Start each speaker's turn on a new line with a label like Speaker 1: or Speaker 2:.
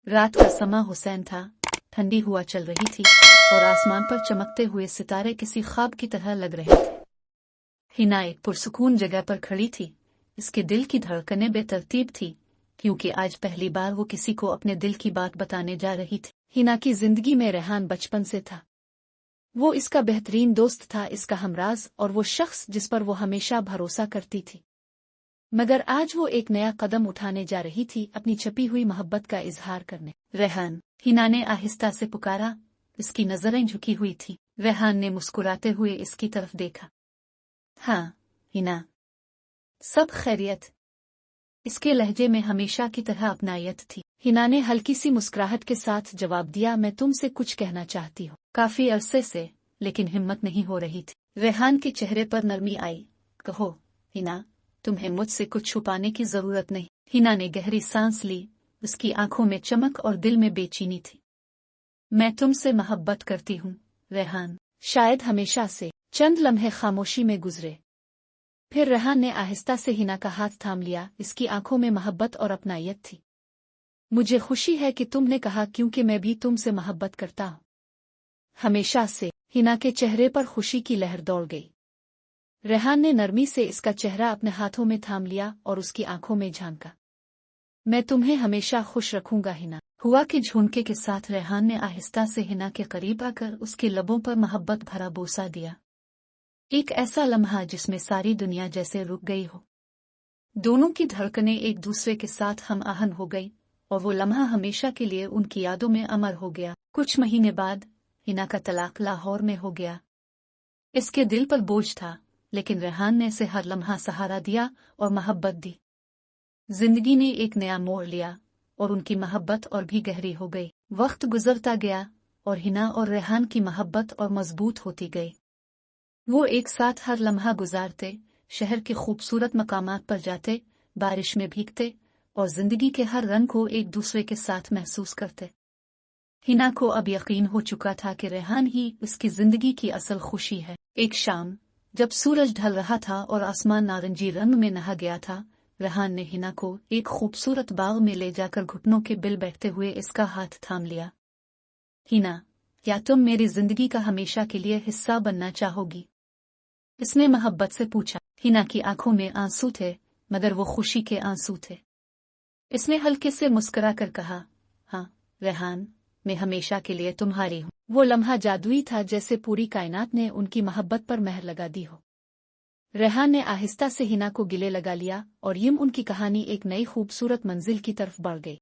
Speaker 1: रात का समा हुसैन था, ठंडी हवा चल रही थी और आसमान पर चमकते हुए सितारे किसी ख्वाब की तरह लग रहे थे। हिना एक पुरसुकून जगह पर खड़ी थी। इसके दिल की धड़कनें बेतरतीब थी, क्योंकि आज पहली बार वो किसी को अपने दिल की बात बताने जा रही थी। हिना की जिंदगी में रेहान बचपन से था। वो इसका बेहतरीन दोस्त था, इसका हमराज और वो शख्स जिस पर वो हमेशा भरोसा करती थी। मगर आज वो एक नया कदम उठाने जा रही थी, अपनी छपी हुई मोहब्बत का इजहार करने। रेहान, हिना ने आहिस्ता से पुकारा। इसकी नजरें झुकी हुई थी। रेहान ने मुस्कुराते हुए इसकी तरफ देखा। हाँ हिना, सब खैरियत? इसके लहजे में हमेशा की तरह अपनायत थी। हिना ने हल्की सी मुस्कुराहट के साथ जवाब दिया, मैं तुमसे कुछ कहना चाहती हूँ। काफी अरसे से, लेकिन हिम्मत नहीं हो रही थी। रेहान के चेहरे पर नरमी आई। कहो हिना, तुम्हें मुझसे कुछ छुपाने की जरूरत नहीं। हिना ने गहरी सांस ली। उसकी आंखों में चमक और दिल में बेचैनी थी। मैं तुमसे मोहब्बत करती हूँ रेहान। शायद हमेशा से। चंद लम्हे खामोशी में गुजरे। फिर रेहान ने आहिस्ता से हिना का हाथ थाम लिया। इसकी आंखों में मोहब्बत और अपनायत थी। मुझे खुशी है कि तुमने कहा, क्योंकि मैं भी तुमसे मोहब्बत करता हूँ। हमेशा से। हिना के चेहरे पर खुशी की लहर दौड़ गई। रेहान ने नरमी से इसका चेहरा अपने हाथों में थाम लिया और उसकी आंखों में झांका। मैं तुम्हें हमेशा खुश रखूंगा हिना। हुआ के झुमके के साथ रेहान ने आहिस्ता से हिना के करीब आकर उसके लबों पर मोहब्बत भरा बोसा दिया। एक ऐसा लम्हा जिसमें सारी दुनिया जैसे रुक गई हो। दोनों की धड़कनें एक दूसरे के साथ हम आहन हो गई और वो लम्हा हमेशा के लिए उनकी यादों में अमर हो गया। कुछ महीने बाद हिना का तलाक लाहौर में हो गया। इसके दिल पर बोझ था, लेकिन रेहान ने इसे हर लम्हा सहारा दिया और मोहब्बत दी। जिंदगी ने एक नया मोड़ लिया और उनकी मोहब्बत और भी गहरी हो गई। वक्त गुजरता गया और हिना और रेहान की मोहब्बत और मजबूत होती गई। वो एक साथ हर लम्हा गुजारते, शहर के खूबसूरत मकामात पर जाते, बारिश में भीगते और जिंदगी के हर रंग को एक दूसरे के साथ महसूस करते। हिना को अब यकीन हो चुका था कि रेहान ही उसकी जिंदगी की असल खुशी है। एक शाम जब सूरज ढल रहा था और आसमान नारंगी रंग में नहा गया था, रेहान ने हिना को एक खूबसूरत बाग में ले जाकर घुटनों के बिल बैठते हुए इसका हाथ थाम लिया। हिना, क्या तुम मेरी जिंदगी का हमेशा के लिए हिस्सा बनना चाहोगी? इसने मोहब्बत से पूछा। हिना की आंखों में आंसू थे, मगर वो खुशी के आंसू थे। इसने हल्के से मुस्कुरा कर कहा, हाँ रेहान, मैं हमेशा के लिए तुम्हारी हूँ। वो लम्हा जादुई था, जैसे पूरी कायनात ने उनकी मोहब्बत पर मेहर लगा दी हो। रेहान ने आहिस्ता से हिना को गले लगा लिया और यूं उनकी कहानी एक नई खूबसूरत मंजिल की तरफ बढ़ गई।